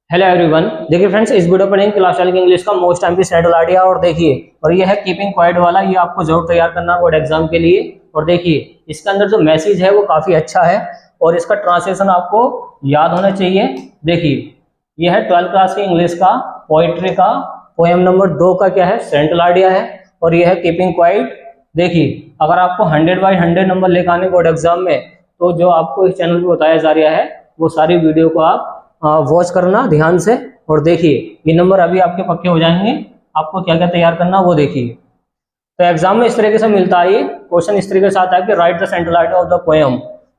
Hello everyone. देखिए friends, इस video पर क्लास की इंग्लिश का मोस्ट एमपी सेंट्रल आइडिया और देखिए, और ये है कीपिंग क्वाइट वाला। ये आपको जरूर तैयार करना है बोर्ड एग्जाम के लिए। और देखिए इसके अंदर जो मैसेज है वो काफी अच्छा है और इसका ट्रांसलेशन आपको याद होना चाहिए। देखिए ये है 12th क्लास की इंग्लिश का पोइट्री का पोएम नंबर 2 का क्या है सेंट्रल आइडिया है, और ये है कीपिंग क्वाइट। देखिए अगर आपको 100/100 नंबर लेकर आने बोर्ड एग्जाम में, तो जो आपको इस चैनल पर बताया जा रहा है वो सारी वीडियो को आप वॉच करना ध्यान से। और देखिए ये नंबर अभी आपके पक्के हो जाएंगे। आपको क्या क्या तैयार करना वो देखिए। तो एग्जाम में इस तरीके से मिलता है, ये क्वेश्चन इस तरीके से आता है कि right the central idea of the poem.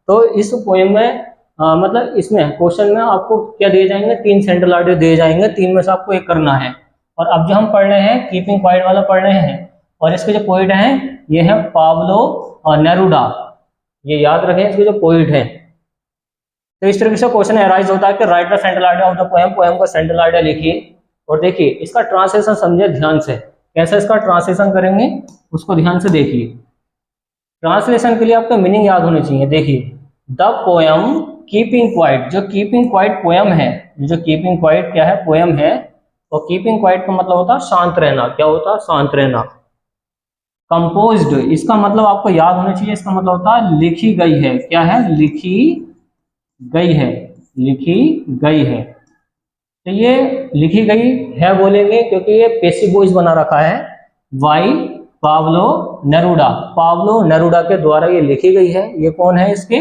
तो इस पोएम में मतलब इसमें क्वेश्चन में आपको क्या दिए जाएंगे, 3 सेंट्रल आइडिया दिए जाएंगे, 3 में से आपको एक करना है। और अब जो हम पढ़ रहे हैं कीपिंग क्वाइट वाला पढ़ रहे हैं, और इसके जो पोइट हैं ये है पाब्लो नेरुडा। ये याद रखें इसके जो पोइट है। तो इस तरीके से क्वेश्चन अराइज होता है कि right the central idea of the poem. Poem का सेंट्रल आइडिया लिखिए और देखिए इसका ट्रांसलेशन समझे ध्यान से। कैसे इसका ट्रांसलेशन करेंगे उसको ध्यान से देखिए। ट्रांसलेशन के लिए आपको मीनिंग याद होनी चाहिए। देखिए द पोएम कीपिंग क्वाइट, जो कीपिंग क्वाइट पोएम है, जो कीपिंग क्वाइट क्या है पोएम है, और कीपिंग क्वाइट का मतलब होता है शांत रहना। क्या होता है? शांत रहना। कंपोज्ड, इसका मतलब आपको याद होना चाहिए, इसका मतलब होता है लिखी गई है। क्या है? लिखी गई है। लिखी गई है। तो ये लिखी गई है बोलेंगे क्योंकि ये पैसिव वॉइस बना रखा है। By Pablo Neruda, Pablo Neruda के द्वारा ये लिखी गई है। ये कौन है? इसके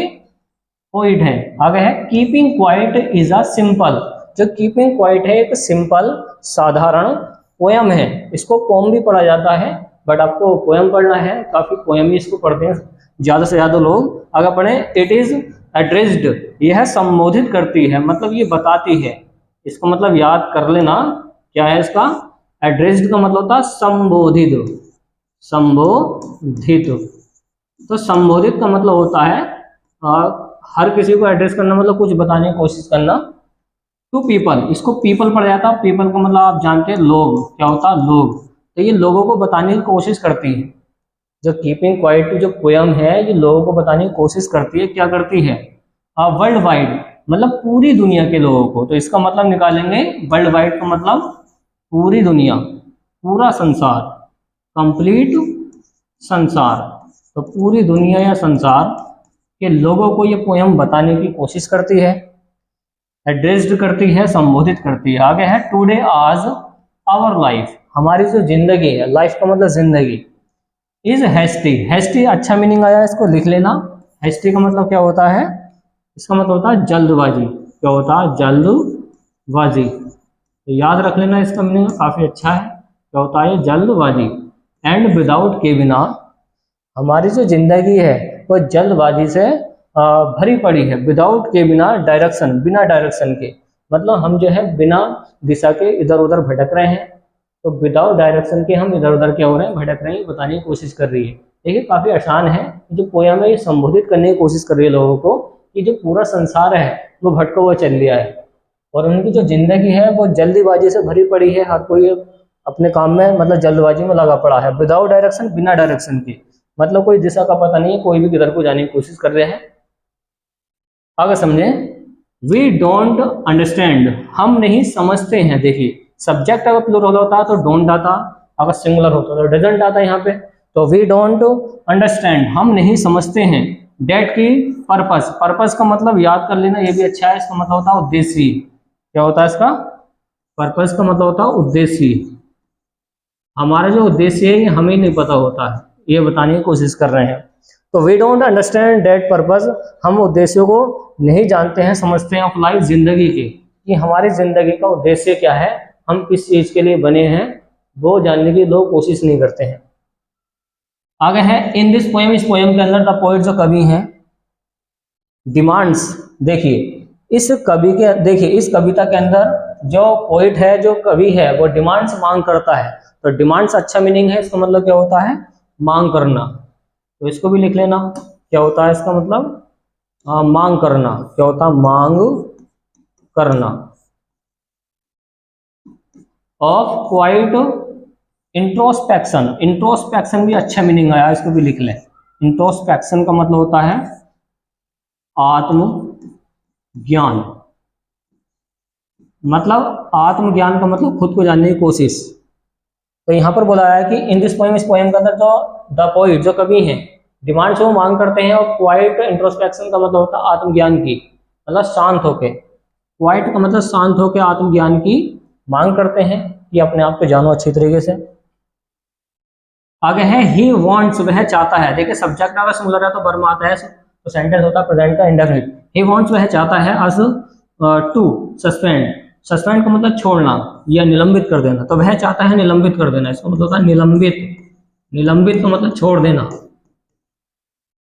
पोइट है। आगे है keeping quiet is a simple, जो कीपिंग क्वाइट है एक सिंपल साधारण पोयम है। इसको पोम भी पढ़ा जाता है, बट आपको पोयम पढ़ना है। काफी पोयम ही इसको पढ़ते हैं ज्यादा से ज्यादा लोग। अगर पढ़े इट इज एड्रेस्ड, यह संबोधित करती है, मतलब ये बताती है। इसको मतलब याद कर लेना। क्या है इसका? एड्रेस्ड का मतलब होता है संबोधित। संबोधित, तो संबोधित का मतलब होता है हर किसी को एड्रेस करना, मतलब कुछ बताने की कोशिश करना। टू पीपल, इसको पीपल पढ़ जाता है। पीपल का मतलब आप जानते हैं लोग। क्या होता है? लोग। तो ये लोगों को बताने की कोशिश करती है। जो कीपिंग क्वाइट जो पोयम है ये लोगों को बताने की कोशिश करती है। क्या करती है? वर्ल्ड वाइड, मतलब पूरी दुनिया के लोगों को। तो इसका मतलब निकालेंगे वर्ल्ड वाइड का मतलब पूरी दुनिया, पूरा संसार, कंप्लीट संसार। तो पूरी दुनिया या संसार के लोगों को ये पोयम बताने की कोशिश करती है, एड्रेस्ड करती है, संबोधित करती है। आगे है टुडे आज आवर लाइफ, हमारी जो जिंदगी है, लाइफ का मतलब जिंदगी, इज हैस्टी। हैस्टी अच्छा मीनिंग आया, इसको लिख लेना। हैस्टी का मतलब क्या होता है? इसका मतलब होता है जल्दबाजी। क्या होता है? जल्दबाजी। तो याद रख लेना, इसका मीनिंग काफी अच्छा है। क्या होता है? जल्दबाजी। एंड विदाउट के बिना, हमारी जो जिंदगी है वो जल्दबाजी से भरी पड़ी है। विदाउट के बिना, डायरेक्शन, बिना डायरेक्शन के, मतलब हम जो है बिना दिशा के इधर उधर भटक रहे हैं। तो विदाउट डायरेक्शन के हम इधर उधर क्या हो रहे हैं? भटक रहे हैं, बताने की कोशिश कर रही है। देखिए काफी आसान है। जो पोयम है ये संबोधित करने की कोशिश कर रही है लोगों को कि जो पूरा संसार है वो भटका हुआ चल लिया है, और उनकी जो जिंदगी है वो जल्दीबाजी से भरी पड़ी है। हर कोई अपने काम में मतलब जल्दबाजी में लगा पड़ा है। विदाउट डायरेक्शन, बिना डायरेक्शन के, मतलब कोई दिशा का पता नहीं है, कोई भी किधर को जाने की कोशिश कर रहे हैं। आगे समझे। वी डोंट अंडरस्टैंड, हम नहीं समझते हैं। देखिए सब्जेक्ट अगर प्लूरल होता है तो डोंट आता, अगर सिंगुलर होता तो डजंट आता यहाँ पे। तो वी डोंट अंडरस्टैंड, हम नहीं समझते हैं। डेट की पर्पस, पर्पस का मतलब याद कर लेना, ये भी अच्छा है। इसका मतलब होता है उद्देश्य। क्या होता है इसका? पर्पस का मतलब होता है उद्देश्य। हमारा जो उद्देश्य है ये हमें नहीं पता होता है, ये बताने की कोशिश कर रहे हैं। तो we don't understand that purpose, हम उद्देश्यों को नहीं जानते हैं, समझते हैं ऑफ लाइफ, जिंदगी के, कि हमारी जिंदगी का उद्देश्य क्या है, हम किस चीज के लिए बने हैं, वो जानने की लोग कोशिश नहीं करते हैं। आगे है इन दिस पोएम, इस पोएम के अंदर द पोएट जो कवि हैं डिमांड्स। देखिए इस कवि के, देखिए इस कविता के अंदर जो पोइट है, जो कवि है, वो डिमांड्स मांग करता है। तो डिमांड्स अच्छा मीनिंग है, इसका मतलब क्या होता है? मांग करना। तो इसको भी लिख लेना। क्या होता है इसका मतलब? मांग करना। क्या होता है? मांग करना। ऑफ क्वाइट इंट्रोस्पेक्शन, इंट्रोस्पेक्शन भी अच्छा मीनिंग आया, इसको भी लिख लें। इंट्रोस्पेक्शन का मतलब होता है आत्म ज्ञान। मतलब आत्मज्ञान का मतलब खुद को जानने की कोशिश। तो यहाँ पर बोला है कि इन दिस पोएम, इस पोएम के अंदर जो द पोइट जो कवि हैं डिमांड्स वो मांग करते हैं, और क्वाइट इंट्रोस्पेक्शन का मतलब होता है आत्मज्ञान की, मतलब शांत होके। क्वाइट का मतलब शांत होके आत्मज्ञान की मांग करते हैं कि अपने आप को जानो अच्छी तरीके से। आगे है ही वांट्स, वह चाहता है। देखिए सब्जेक्ट अगर सिंगुलर है तो वर्ब आता है, तो सेंटेंस होता है प्रेजेंट का इंडेफिनिट। ही वांट्स वह चाहता है अस टू सस्पेंड, सस्पेंड का मतलब छोड़ना या निलंबित कर देना, तो वह चाहता है निलंबित कर देना, इसका मतलब होता है निलंबित। निलंबित का मतलब छोड़ देना,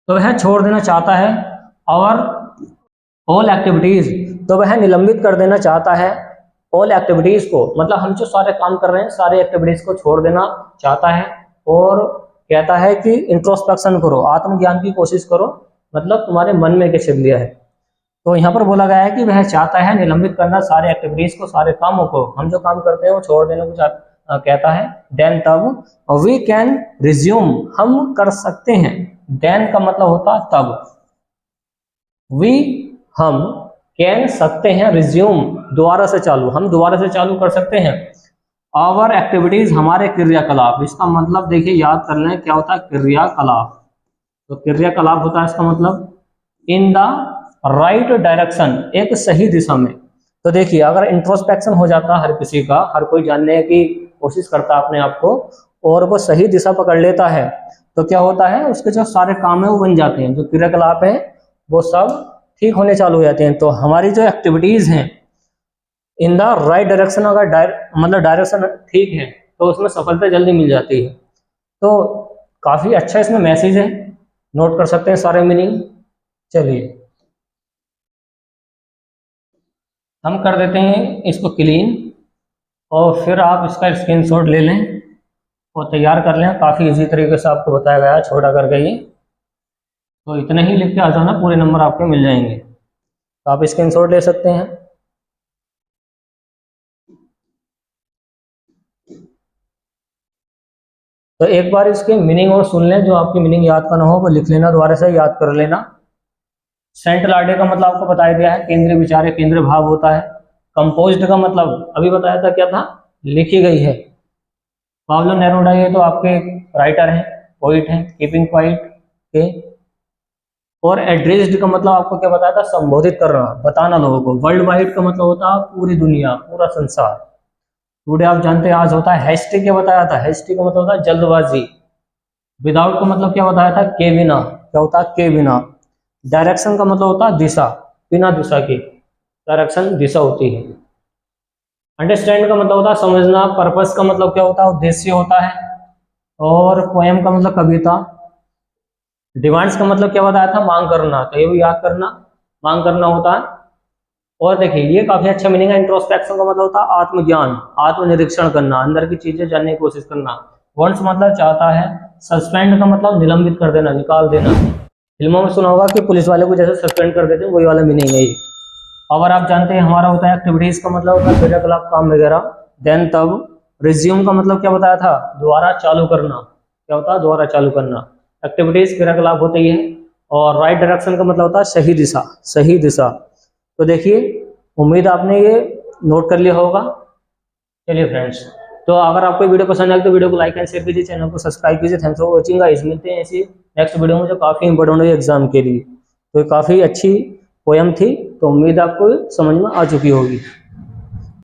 तो वह छोड़ देना चाहता है। और ऑल एक्टिविटीज, तो वह निलंबित कर देना चाहता है ऑल एक्टिविटीज को, मतलब हम जो सारे काम कर रहे हैं सारे एक्टिविटीज को छोड़ देना चाहता है। और कहता है कि इंट्रोस्पेक्शन करो, आत्मज्ञान की कोशिश करो, मतलब तुम्हारे मन में क्या छिप लिया है। तो यहाँ पर बोला गया है कि वह चाहता है निलंबित करना सारे एक्टिविटीज को, सारे कामों को, हम जो काम करते हैं वो छोड़ देने को कहता है। देन तब वी कैन रिज्यूम, हम कर सकते हैं। देन का मतलब होता तब, वी हम, कैन सकते हैं, रिज्यूम दोबारा से चालू, हम दोबारा से चालू कर सकते हैं। आवर एक्टिविटीज हमारे क्रियाकलाप, इसका मतलब देखिए याद कर लें क्या होता है क्रियाकलाप। तो क्रियाकलाप होता है इसका मतलब इन द राइट डायरेक्शन, एक सही दिशा में। तो देखिए अगर इंट्रोस्पेक्शन हो जाता हर किसी का, हर कोई जानने की कोशिश करता है अपने आप को और वो सही दिशा पकड़ लेता है, तो क्या होता है उसके जो सारे काम है वो बन जाते हैं, जो क्रियाकलाप है वो सब ठीक होने चालू हो जाते हैं। तो हमारी जो एक्टिविटीज हैं इन द राइट डायरेक्शन, अगर मतलब डायरेक्शन ठीक है तो उसमें सफलता जल्दी मिल जाती है। तो काफी अच्छा इसमें मैसेज है, नोट कर सकते हैं सारे मीनिंग। चलिए हम कर देते हैं इसको क्लीन, और फिर आप इसका स्क्रीनशॉट ले लें और तैयार कर लें। काफ़ी इजी तरीके से आपको बताया गया है छोटा करके ही, तो इतने ही लिख के आ जाना, पूरे नंबर आपके मिल जाएंगे। तो आप स्क्रीनशॉट ले सकते हैं। तो एक बार इसके मीनिंग और सुन लें, जो आपकी मीनिंग याद करना हो वो लिख लेना, दोबारा से याद कर लेना। सेंट्रल आइडिया का मतलब आपको बताया दिया है, केंद्रीय विचार या केंद्रीय भाव होता है। कंपोज्ड का मतलब अभी बताया था क्या था, लिखी गई है। पाब्लो नेरूदा ये तो आपके राइटर हैं, पोइट हैं, कीपिंग क्वाइट के। और एड्रेस्ड का मतलब आपको क्या बताया था, संबोधित करना, बताना लोगों को। वर्ल्ड वाइड का मतलब होता है पूरी दुनिया, पूरा संसार। टुडे आप जानते हैं आज होता है। हैस्टी क्या बताया था, हैस्टी का मतलब होता है जल्दबाजी। विदाउट का मतलब क्या बताया था, के बिना, क्या होता है के बिना। डायरेक्शन का मतलब होता है दिशा, बिना दिशा की डायरेक्शन दिशा होती है। अंडरस्टैंड का मतलब होता है समझना। पर्पस का मतलब क्या होता है, उद्देश्य होता है। और पोएम का मतलब कविता। डिमांड्स का मतलब क्या बताया था, मांग करना, तो ये भी याद करना, मांग करना होता है। और देखिए ये काफी अच्छा मीनिंग है। इंट्रोस्पेक्शन का मतलब होता है आत्मज्ञान, आत्मनिरीक्षण करना, अंदर की चीजें जानने की कोशिश करना। वांट्स मतलब चाहता है। सस्पेंड का मतलब निलंबित कर देना, निकाल देना। फिल्मों में सुना होगा कि पुलिस वाले को जैसे सस्पेंड कर देते हैं, वही वाला मीनिंग है ये। और आप जानते हैं हमारा होता है एक्टिविटीज का मतलब होता है क्रियाकलाप, काम वगैरह। देन तब रिज्यूम का मतलब क्या बताया था, दोबारा चालू करना, क्या होता है दोबारा चालू करना। एक्टिविटीज क्रियाकलाप होती है। और राइट डायरेक्शन का मतलब होता है सही दिशा, सही दिशा। तो देखिए उम्मीद आपने ये नोट कर लिया होगा। चलिए फ्रेंड्स, तो अगर आपको वीडियो पसंद आए तो वीडियो को लाइक एंड शेयर कीजिए, चैनल को सब्सक्राइब कीजिए। थैंक्स फॉर वॉचिंग गाइस, मिलते हैं ऐसी नेक्स्ट वीडियो में जो काफ़ी इंपॉर्टेंट है एग्जाम के लिए। तो काफ़ी अच्छी पोयम थी, तो उम्मीद आपको समझ में आ चुकी होगी।